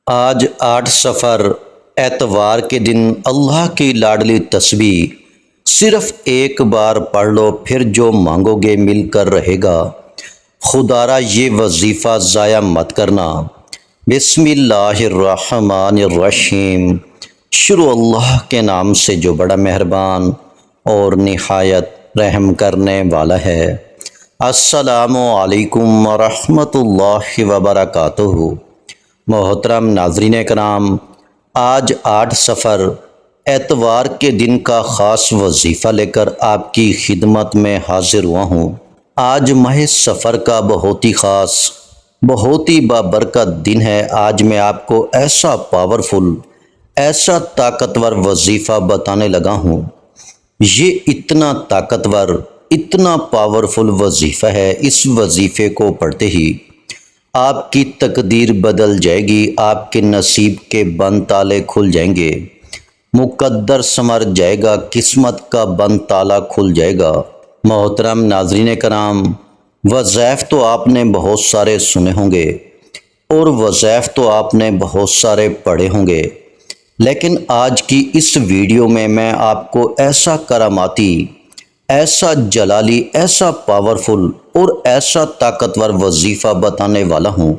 آج 8 صفر اتوار کے دن اللہ کی لاڈلی تسبیح صرف ایک بار پڑھ لو، پھر جو مانگو گے مل کر رہے گا۔ خدارا یہ وظیفہ ضائع مت کرنا۔ بسم اللہ الرحمن الرحیم۔ شروع اللہ کے نام سے جو بڑا مہربان اور نہایت رحم کرنے والا ہے۔ السلام علیکم ورحمۃ اللہ وبرکاتہ۔ محترم ناظرین کرام، آج 8 صفر اتوار کے دن کا خاص وظیفہ لے کر آپ کی خدمت میں حاضر ہوا ہوں۔ آج ماہ صفر کا بہت ہی خاص، بہت ہی بابرکت دن ہے۔ آج میں آپ کو ایسا پاورفل، ایسا طاقتور وظیفہ بتانے لگا ہوں۔ یہ اتنا طاقتور، اتنا پاورفل وظیفہ ہے، اس وظیفے کو پڑھتے ہی آپ کی تقدیر بدل جائے گی، آپ کے نصیب کے بند تالے کھل جائیں گے، مقدر سنور جائے گا، قسمت کا بند تالا کھل جائے گا۔ محترم ناظرین کرام، وظائف تو آپ نے بہت سارے سنے ہوں گے اور وظائف تو آپ نے بہت سارے پڑھے ہوں گے، لیکن آج کی اس ویڈیو میں آپ کو ایسا کراماتی، ایسا جلالی، ایسا پاورفل اور ایسا طاقتور وظیفہ بتانے والا ہوں،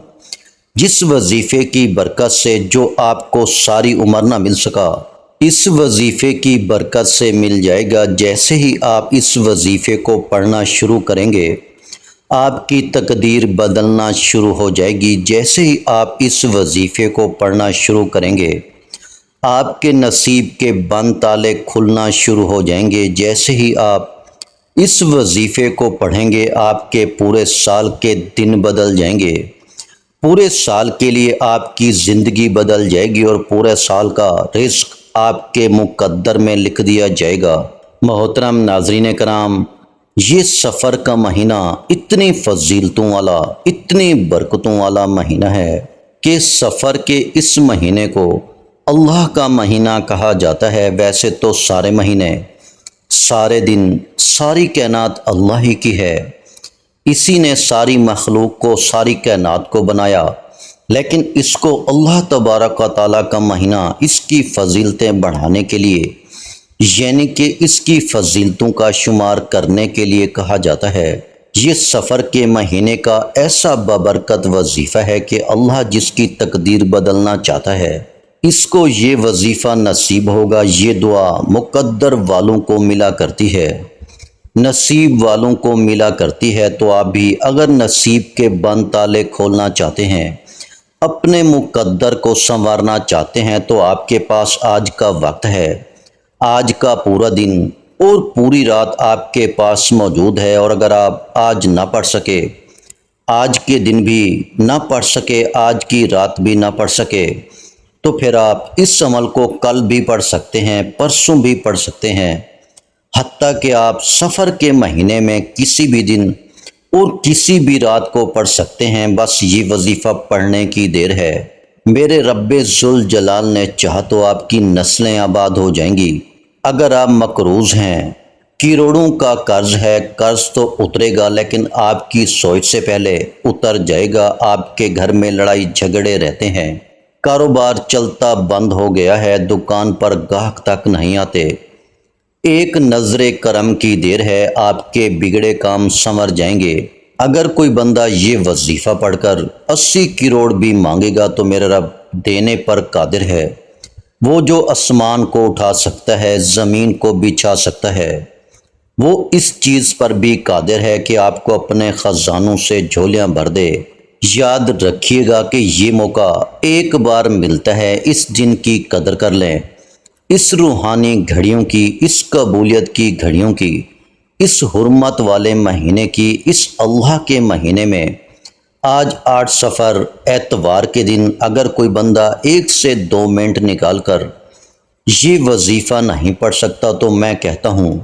جس وظیفے کی برکت سے جو آپ کو ساری عمر نہ مل سکا، اس وظیفے کی برکت سے مل جائے گا۔ جیسے ہی آپ اس وظیفے کو پڑھنا شروع کریں گے، آپ کی تقدیر بدلنا شروع ہو جائے گی۔ جیسے ہی آپ اس وظیفے کو پڑھنا شروع کریں گے، آپ کے نصیب کے بند تالے کھلنا شروع ہو جائیں گے۔ جیسے ہی آپ اس وظیفے کو پڑھیں گے، آپ کے پورے سال کے دن بدل جائیں گے، پورے سال کے لیے آپ کی زندگی بدل جائے گی اور پورے سال کا رزق آپ کے مقدر میں لکھ دیا جائے گا۔ محترم ناظرین کرام، یہ سفر کا مہینہ اتنی فضیلتوں والا، اتنی برکتوں والا مہینہ ہے کہ سفر کے اس مہینے کو اللہ کا مہینہ کہا جاتا ہے۔ ویسے تو سارے مہینے، سارے دن، ساری کائنات اللہ ہی کی ہے، اسی نے ساری مخلوق کو، ساری کائنات کو بنایا، لیکن اس کو اللہ تبارک و تعالیٰ کا مہینہ اس کی فضیلتیں بڑھانے کے لیے، یعنی کہ اس کی فضیلتوں کا شمار کرنے کے لیے کہا جاتا ہے۔ یہ سفر کے مہینے کا ایسا بابرکت وظیفہ ہے کہ اللہ جس کی تقدیر بدلنا چاہتا ہے، اس کو یہ وظیفہ نصیب ہوگا۔ یہ دعا مقدر والوں کو ملا کرتی ہے، نصیب والوں کو ملا کرتی ہے۔ تو آپ بھی اگر نصیب کے بند تالے کھولنا چاہتے ہیں، اپنے مقدر کو سنوارنا چاہتے ہیں، تو آپ کے پاس آج کا وقت ہے، آج کا پورا دن اور پوری رات آپ کے پاس موجود ہے۔ اور اگر آپ آج نہ پڑھ سکے، آج کے دن بھی نہ پڑھ سکے، آج کی رات بھی نہ پڑھ سکے، تو پھر آپ اس عمل کو کل بھی پڑھ سکتے ہیں، پرسوں بھی پڑھ سکتے ہیں، حتیٰ کہ آپ سفر کے مہینے میں کسی بھی دن اور کسی بھی رات کو پڑھ سکتے ہیں۔ بس یہ وظیفہ پڑھنے کی دیر ہے۔ میرے رب ذوالجلال نے چاہا تو آپ کی نسلیں آباد ہو جائیں گی۔ اگر آپ مقروض ہیں، کروڑوں کا قرض ہے، قرض تو اترے گا، لیکن آپ کی سوچ سے پہلے اتر جائے گا۔ آپ کے گھر میں لڑائی جھگڑے رہتے ہیں، کاروبار چلتا بند ہو گیا ہے، دکان پر گاہک تک نہیں آتے، ایک نظر کرم کی دیر ہے، آپ کے بگڑے کام سنور جائیں گے۔ اگر کوئی بندہ یہ وظیفہ پڑھ کر 80 کروڑ بھی مانگے گا تو میرا رب دینے پر قادر ہے۔ وہ جو آسمان کو اٹھا سکتا ہے، زمین کو بچھا سکتا ہے، وہ اس چیز پر بھی قادر ہے کہ آپ کو اپنے خزانوں سے جھولیاں بھر دے۔ یاد رکھیے گا کہ یہ موقع ایک بار ملتا ہے، اس دن کی قدر کر لیں، اس روحانی گھڑیوں کی، اس قبولیت کی گھڑیوں کی، اس حرمت والے مہینے کی، اس اللہ کے مہینے میں آج 8 صفر اتوار کے دن اگر کوئی بندہ 1 سے 2 منٹ نکال کر یہ وظیفہ نہیں پڑھ سکتا تو میں کہتا ہوں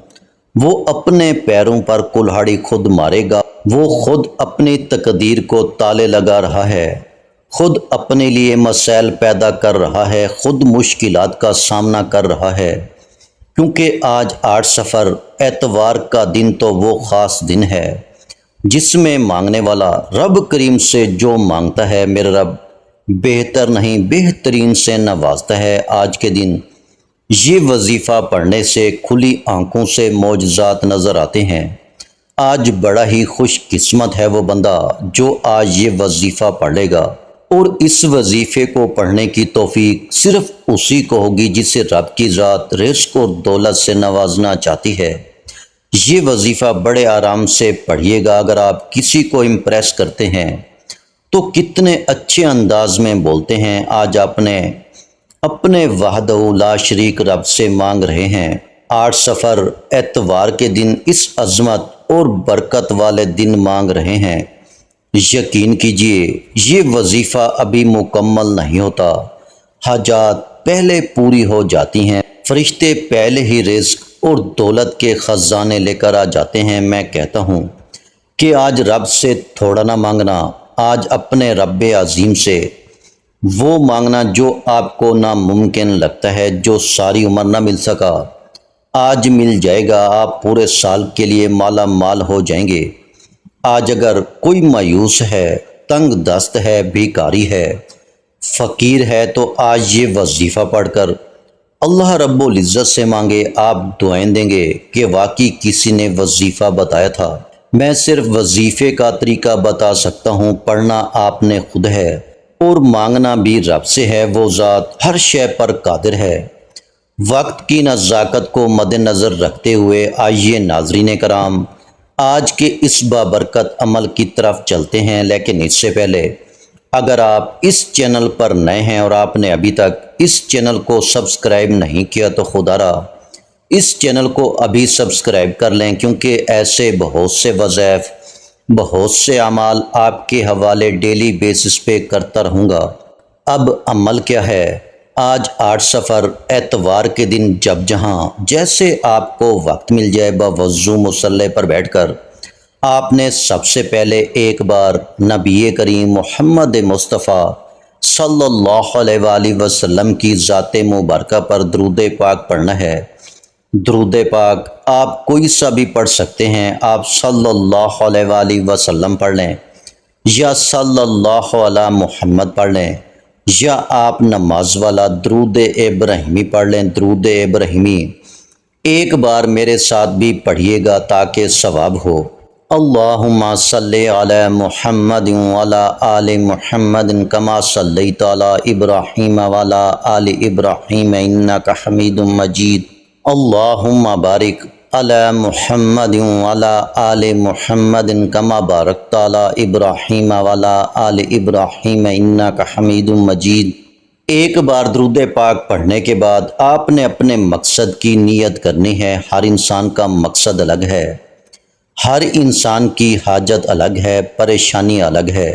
وہ اپنے پیروں پر کلہاڑی خود مارے گا۔ وہ خود اپنی تقدیر کو تالے لگا رہا ہے، خود اپنے لیے مسائل پیدا کر رہا ہے، خود مشکلات کا سامنا کر رہا ہے، کیونکہ آج 8 صفر اتوار کا دن تو وہ خاص دن ہے جس میں مانگنے والا رب کریم سے جو مانگتا ہے، میرے رب بہتر نہیں بہترین سے نوازتا ہے۔ آج کے دن یہ وظیفہ پڑھنے سے کھلی آنکھوں سے معجزات نظر آتے ہیں۔ آج بڑا ہی خوش قسمت ہے وہ بندہ جو آج یہ وظیفہ پڑھ لے گا، اور اس وظیفے کو پڑھنے کی توفیق صرف اسی کو ہوگی جسے رب کی ذات رزق اور دولت سے نوازنا چاہتی ہے۔ یہ وظیفہ بڑے آرام سے پڑھیے گا۔ اگر آپ کسی کو امپریس کرتے ہیں تو کتنے اچھے انداز میں بولتے ہیں۔ آج اپنے وحدہ لا شریک رب سے مانگ رہے ہیں۔ 8 صفر اتوار کے دن اس عظمت اور برکت والے دن مانگ رہے ہیں۔ یقین کیجئے یہ وظیفہ ابھی مکمل نہیں ہوتا، حاجات پہلے پوری ہو جاتی ہیں، فرشتے پہلے ہی رزق اور دولت کے خزانے لے کر آ جاتے ہیں۔ میں کہتا ہوں کہ آج رب سے تھوڑا نہ مانگنا، آج اپنے رب عظیم سے وہ مانگنا جو آپ کو ناممکن لگتا ہے، جو ساری عمر نہ مل سکا، آج مل جائے گا۔ آپ پورے سال کے لیے مالا مال ہو جائیں گے۔ آج اگر کوئی مایوس ہے، تنگ دست ہے، بھیکاری ہے، فقیر ہے، تو آج یہ وظیفہ پڑھ کر اللہ رب العزت سے مانگے، آپ دعائیں دیں گے کہ واقعی کسی نے وظیفہ بتایا تھا۔ میں صرف وظیفے کا طریقہ بتا سکتا ہوں، پڑھنا آپ نے خود ہے اور مانگنا بھی رب سے ہے۔ وہ ذات ہر شے پر قادر ہے۔ وقت کی نزاکت کو مد نظر رکھتے ہوئے آئیے ناظرین کرام، آج کے اس بابرکت عمل کی طرف چلتے ہیں۔ لیکن اس سے پہلے اگر آپ اس چینل پر نئے ہیں اور آپ نے ابھی تک اس چینل کو سبسکرائب نہیں کیا تو خدا را اس چینل کو ابھی سبسکرائب کر لیں، کیونکہ ایسے بہت سے وظائف، بہت سے اعمال آپ کے حوالے ڈیلی بیسس پہ کرتا رہوں گا۔ اب عمل کیا ہے؟ آج 8 صفر اتوار کے دن جہاں جیسے آپ کو وقت مل جائے، باوضو مصلی پر بیٹھ کر آپ نے سب سے پہلے ایک بار نبی کریم محمد مصطفیٰ صلی اللہ علیہ وآلہ وسلم کی ذات مبارکہ پر درود پاک پڑھنا ہے۔ درود پاک آپ کوئی سا بھی پڑھ سکتے ہیں، آپ صلی اللہ علیہ وآلہ وسلم پڑھ لیں یا صلی اللہ علی محمد پڑھ لیں، یا آپ نماز والا درود ابراہیمی پڑھ لیں۔ درود ابراہیمی ایک بار میرے ساتھ بھی پڑھیے گا تاکہ ثواب ہو۔ اللہم صلی علی محمد وعلی آل محمد کما صلیت علی ابراہیم وعلی آل ابراہیم انک حمید مجید۔ اللہم بارک علی محمد وعلی آل محمد کما بارکت علی ابراہیم وعلی آل ابراہیم انک حمید مجید۔ ایک بار درود پاک پڑھنے کے بعد آپ نے اپنے مقصد کی نیت کرنی ہے۔ ہر انسان کا مقصد الگ ہے، ہر انسان کی حاجت الگ ہے، پریشانی الگ ہے۔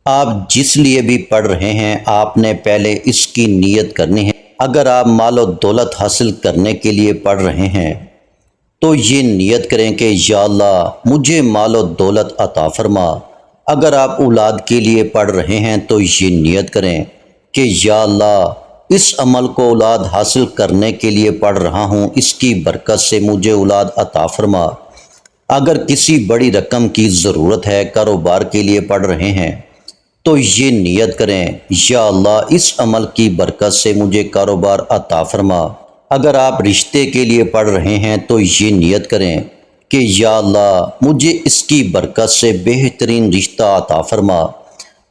آپ جس لیے بھی پڑھ رہے ہیں آپ نے پہلے اس کی نیت کرنی ہے۔ اگر آپ مال و دولت حاصل کرنے کے لیے پڑھ رہے ہیں تو یہ نیت کریں کہ یا اللہ مجھے مال و دولت عطا فرما۔ اگر آپ اولاد کے لیے پڑھ رہے ہیں تو یہ نیت کریں کہ یا اللہ اس عمل کو اولاد حاصل کرنے کے لیے پڑھ رہا ہوں، اس کی برکت سے مجھے اولاد عطا فرما۔ اگر کسی بڑی رقم کی ضرورت ہے، کاروبار کے لیے پڑھ رہے ہیں تو یہ نیت کریں یا اللہ اس عمل کی برکت سے مجھے کاروبار عطا فرما۔ اگر آپ رشتے کے لیے پڑھ رہے ہیں تو یہ نیت کریں کہ یا اللہ مجھے اس کی برکت سے بہترین رشتہ عطا فرما۔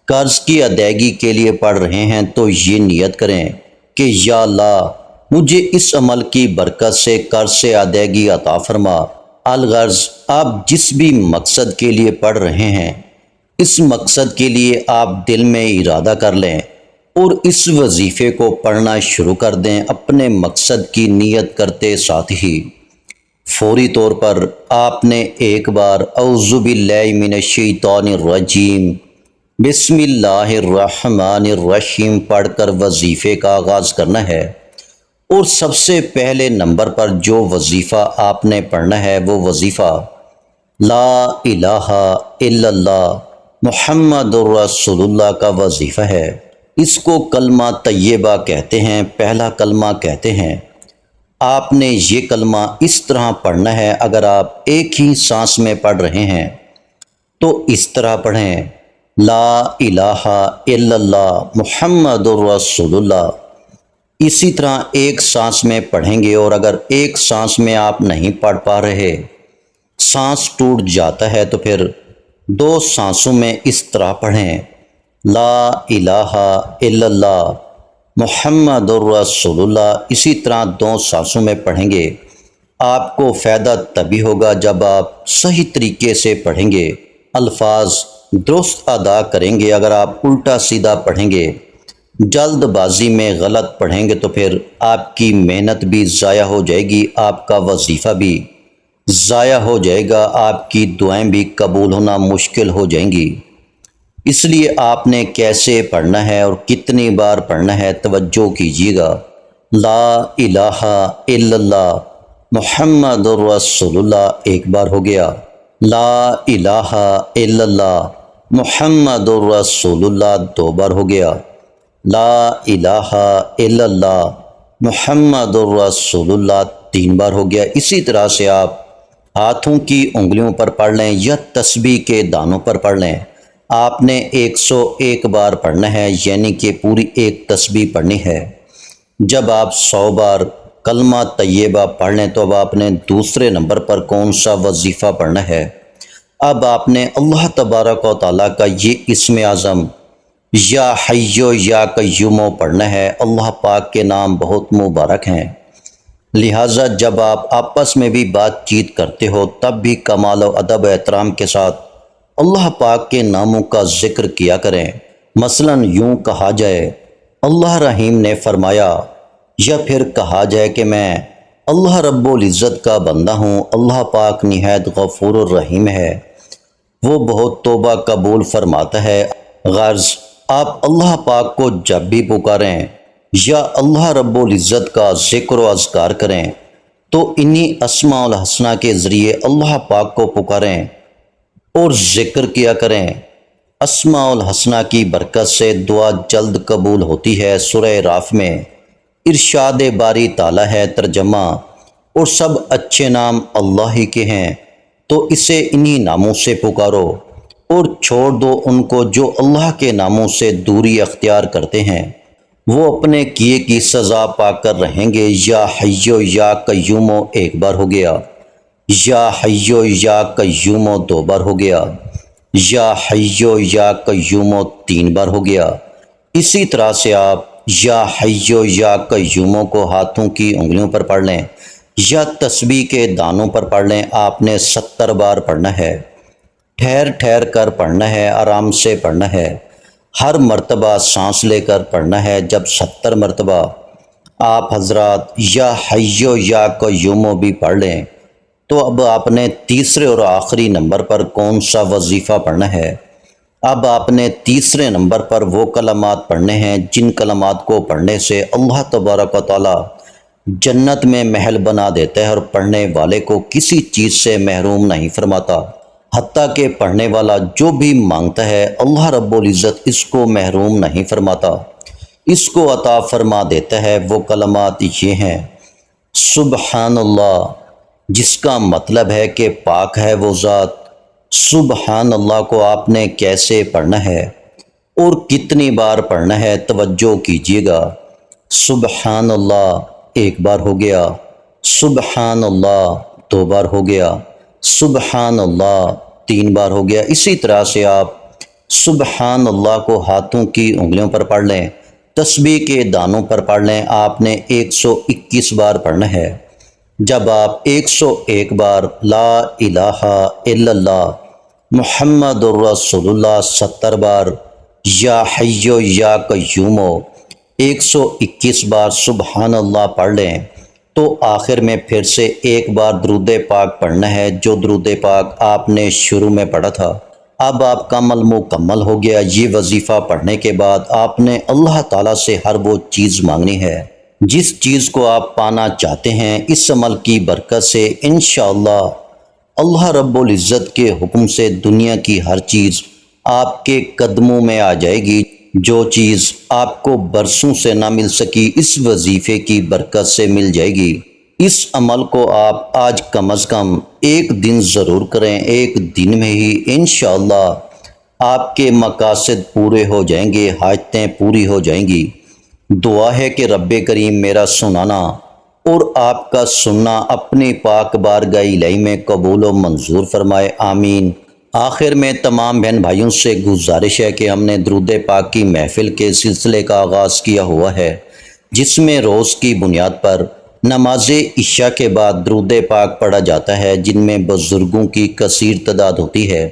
قرض کی ادائیگی کے لیے پڑھ رہے ہیں تو یہ نیت کریں کہ یا اللہ مجھے اس عمل کی برکت سے قرض سے ادائیگی عطا فرما۔ الغرض آپ جس بھی مقصد کے لیے پڑھ رہے ہیں اس مقصد کے لیے آپ دل میں ارادہ کر لیں اور اس وظیفے کو پڑھنا شروع کر دیں۔ اپنے مقصد کی نیت کرتے ساتھ ہی فوری طور پر آپ نے ایک بار اعوذ باللہ من الشیطان الرجیم بسم اللہ الرحمن الرحیم پڑھ کر وظیفے کا آغاز کرنا ہے۔ اور سب سے پہلے نمبر پر جو وظیفہ آپ نے پڑھنا ہے وہ وظیفہ لا الہ الا اللہ محمد الرسول اللہ کا وظیفہ ہے۔ اس کو کلمہ طیبہ کہتے ہیں، پہلا کلمہ کہتے ہیں۔ آپ نے یہ کلمہ اس طرح پڑھنا ہے۔ اگر آپ ایک ہی سانس میں پڑھ رہے ہیں تو اس طرح پڑھیں، لا الہ الا اللہ محمد الرسول اللہ۔ اسی طرح ایک سانس میں پڑھیں گے، اور اگر ایک سانس میں آپ نہیں پڑھ پا رہے، سانس ٹوٹ جاتا ہے، تو پھر دو سانسوں میں اس طرح پڑھیں، لا الہ الا اللہ محمد الرسول اللہ۔ اسی طرح دو سانسوں میں پڑھیں گے۔ آپ کو فائدہ تبھی ہوگا جب آپ صحیح طریقے سے پڑھیں گے، الفاظ درست ادا کریں گے۔ اگر آپ الٹا سیدھا پڑھیں گے، جلد بازی میں غلط پڑھیں گے، تو پھر آپ کی محنت بھی ضائع ہو جائے گی، آپ کا وظیفہ بھی ضائع ہو جائے گا، آپ کی دعائیں بھی قبول ہونا مشکل ہو جائیں گی۔ اس لیے آپ نے کیسے پڑھنا ہے اور کتنی بار پڑھنا ہے، توجہ کیجیے گا۔ لا الہ الا اللہ محمد الرسول اللہ ایک بار ہو گیا، لا الہ الا اللہ محمد الرسول اللہ دو بار ہو گیا، لا الہ الا اللہ محمد الرسول اللہ تین بار ہو گیا۔ اسی طرح سے آپ ہاتھوں کی انگلیوں پر پڑھ لیں یا تسبیح کے دانوں پر پڑھ لیں۔ آپ نے 101 بار پڑھنا ہے، یعنی کہ پوری ایک تسبیح پڑھنی ہے۔ جب آپ 100 بار کلمہ طیبہ پڑھ لیں، تو اب آپ نے دوسرے نمبر پر کون سا وظیفہ پڑھنا ہے؟ اب آپ نے اللہ تبارک و تعالیٰ کا یہ اسم اعظم یا حیو یا قیوم پڑھنا ہے۔ اللہ پاک کے نام بہت مبارک ہیں، لہٰذا جب آپ آپس میں بھی بات چیت کرتے ہو، تب بھی کمال و ادب و احترام کے ساتھ اللہ پاک کے ناموں کا ذکر کیا کریں۔ مثلا یوں کہا جائے، اللہ رحیم نے فرمایا، یا پھر کہا جائے کہ میں اللہ رب العزت کا بندہ ہوں، اللہ پاک نہایت غفور الرحیم ہے، وہ بہت توبہ قبول فرماتا ہے۔ غرض آپ اللہ پاک کو جب بھی پکاریں یا اللہ رب العزت کا ذکر و اذکار کریں، تو انہی اسماء الحسنہ کے ذریعے اللہ پاک کو پکاریں اور ذکر کیا کریں۔ اسماء الحسنہ کی برکت سے دعا جلد قبول ہوتی ہے۔ سورہ راف میں ارشاد باری تعالیٰ ہے، ترجمہ، اور سب اچھے نام اللہ ہی کے ہیں، تو اسے انہی ناموں سے پکارو اور چھوڑ دو ان کو جو اللہ کے ناموں سے دوری اختیار کرتے ہیں، وہ اپنے کیے کی سزا پا کر رہیں گے۔ یا حیو یا قیوم ایک بار ہو گیا، یا حیو یا قیوم دو بار ہو گیا، یا حیو یا قیوم تین بار ہو گیا۔ اسی طرح سے آپ یا حیو یا قیوم کو ہاتھوں کی انگلیوں پر پڑھ لیں یا تسبیح کے دانوں پر پڑھ لیں۔ آپ نے 70 بار پڑھنا ہے، ٹھہر ٹھہر کر پڑھنا ہے، آرام سے پڑھنا ہے، ہر مرتبہ سانس لے کر پڑھنا ہے۔ جب 70 مرتبہ آپ حضرات یا حیو یا قیوم بھی پڑھ لیں، تو اب آپ نے تیسرے اور آخری نمبر پر کون سا وظیفہ پڑھنا ہے؟ اب آپ نے تیسرے نمبر پر وہ کلمات پڑھنے ہیں جن کلمات کو پڑھنے سے اللہ تبارک و تعالیٰ جنت میں محل بنا دیتا ہے، اور پڑھنے والے کو کسی چیز سے محروم نہیں فرماتا، حتیٰ کہ پڑھنے والا جو بھی مانگتا ہے اللہ رب العزت اس کو محروم نہیں فرماتا، اس کو عطا فرما دیتا ہے۔ وہ کلمات یہ ہیں، سبحان اللہ، جس کا مطلب ہے کہ پاک ہے وہ ذات۔ سبحان اللہ کو آپ نے کیسے پڑھنا ہے اور کتنی بار پڑھنا ہے، توجہ کیجیے گا۔ سبحان اللہ ایک بار ہو گیا، سبحان اللہ دو بار ہو گیا، سبحان اللہ تین بار ہو گیا۔ اسی طرح سے آپ سبحان اللہ کو ہاتھوں کی انگلیوں پر پڑھ لیں، تسبیح کے دانوں پر پڑھ لیں۔ آپ نے 121 بار پڑھنا ہے۔ جب آپ 101 بار لا الہ الا اللہ محمد الرسول اللہ 70 بار یا حیو یا قیوم 121 بار سبحان اللہ پڑھ لیں، تو آخر میں پھر سے ایک بار درود پاک پڑھنا ہے، جو درود پاک آپ نے شروع میں پڑھا تھا۔ اب آپ کا عمل مکمل ہو گیا۔ یہ وظیفہ پڑھنے کے بعد آپ نے اللہ تعالیٰ سے ہر وہ چیز مانگنی ہے جس چیز کو آپ پانا چاہتے ہیں۔ اس عمل کی برکت سے انشاءاللہ اللہ رب العزت کے حکم سے دنیا کی ہر چیز آپ کے قدموں میں آ جائے گی۔ جو چیز آپ کو برسوں سے نہ مل سکی، اس وظیفے کی برکت سے مل جائے گی۔ اس عمل کو آپ آج کم از کم ایک دن ضرور کریں۔ ایک دن میں ہی انشاءاللہ آپ کے مقاصد پورے ہو جائیں گے، حاجتیں پوری ہو جائیں گی۔ دعا ہے کہ رب کریم میرا سنانا اور آپ کا سننا اپنی پاک بارگاہ الہی میں قبول و منظور فرمائے، آمین۔ آخر میں تمام بہن بھائیوں سے گزارش ہے کہ ہم نے درود پاک کی محفل کے سلسلے کا آغاز کیا ہوا ہے، جس میں روز کی بنیاد پر نماز عشاء کے بعد درود پاک پڑھا جاتا ہے، جن میں بزرگوں کی کثیر تعداد ہوتی ہے،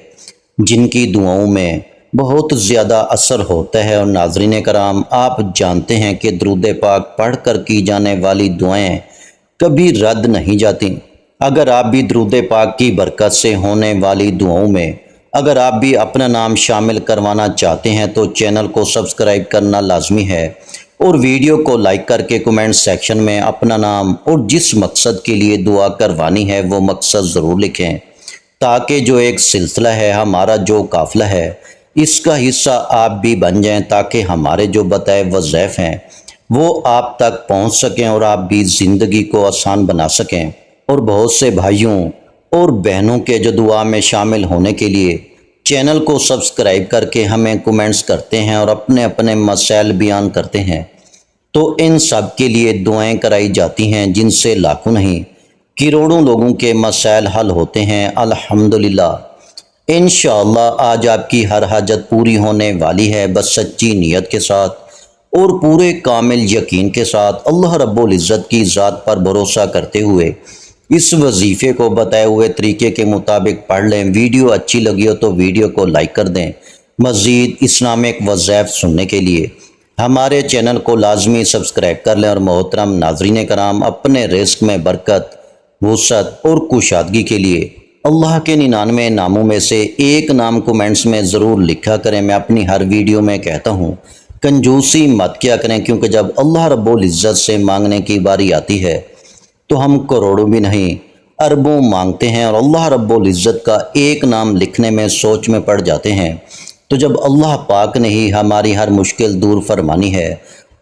جن کی دعاؤں میں بہت زیادہ اثر ہوتا ہے۔ اور ناظرین کرام، آپ جانتے ہیں کہ درود پاک پڑھ کر کی جانے والی دعائیں کبھی رد نہیں جاتی۔ اگر آپ بھی درود پاک کی برکت سے ہونے والی دعاؤں میں اگر آپ بھی اپنا نام شامل کروانا چاہتے ہیں تو چینل کو سبسکرائب کرنا لازمی ہے، اور ویڈیو کو لائک کر کے کمنٹ سیکشن میں اپنا نام اور جس مقصد کے لیے دعا کروانی ہے وہ مقصد ضرور لکھیں، تاکہ جو ایک سلسلہ ہے، ہمارا جو قافلہ ہے، اس کا حصہ آپ بھی بن جائیں، تاکہ ہمارے جو بتائے وظائف ہیں وہ آپ تک پہنچ سکیں اور آپ بھی زندگی کو آسان بنا سکیں۔ اور بہت سے بھائیوں اور بہنوں کے جو دعا میں شامل ہونے کے لیے چینل کو سبسکرائب کر کے ہمیں کمنٹس کرتے ہیں اور اپنے اپنے مسائل بیان کرتے ہیں، تو ان سب کے لیے دعائیں کرائی جاتی ہیں، جن سے لاکھوں نہیں کروڑوں لوگوں کے مسائل حل ہوتے ہیں، الحمدللہ۔ انشاءاللہ آج آپ کی ہر حاجت پوری ہونے والی ہے، بس سچی نیت کے ساتھ اور پورے کامل یقین کے ساتھ اللہ رب العزت کی ذات پر بھروسہ کرتے ہوئے اس وظیفے کو بتائے ہوئے طریقے کے مطابق پڑھ لیں۔ ویڈیو اچھی لگی ہو تو ویڈیو کو لائک کر دیں۔ مزید اسلامک وظائف سننے کے لیے ہمارے چینل کو لازمی سبسکرائب کر لیں۔ اور محترم ناظرین کرام، اپنے رزق میں برکت، وسعت اور کشادگی کے لیے اللہ کے 99 ناموں میں سے ایک نام کمنٹس میں ضرور لکھا کریں۔ میں اپنی ہر ویڈیو میں کہتا ہوں، کنجوسی مت کیا کریں، کیونکہ جب اللہ رب العزت سے مانگنے کی باری آتی ہے تو ہم کروڑوں بھی نہیں اربوں مانگتے ہیں، اور اللہ رب العزت کا ایک نام لکھنے میں سوچ میں پڑ جاتے ہیں۔ تو جب اللہ پاک نے ہی ہماری ہر مشکل دور فرمانی ہے،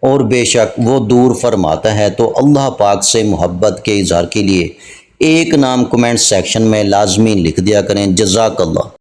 اور بے شک وہ دور فرماتا ہے، تو اللہ پاک سے محبت کے اظہار کے لیے ایک نام کمنٹ سیکشن میں لازمی لکھ دیا کریں۔ جزاک اللہ۔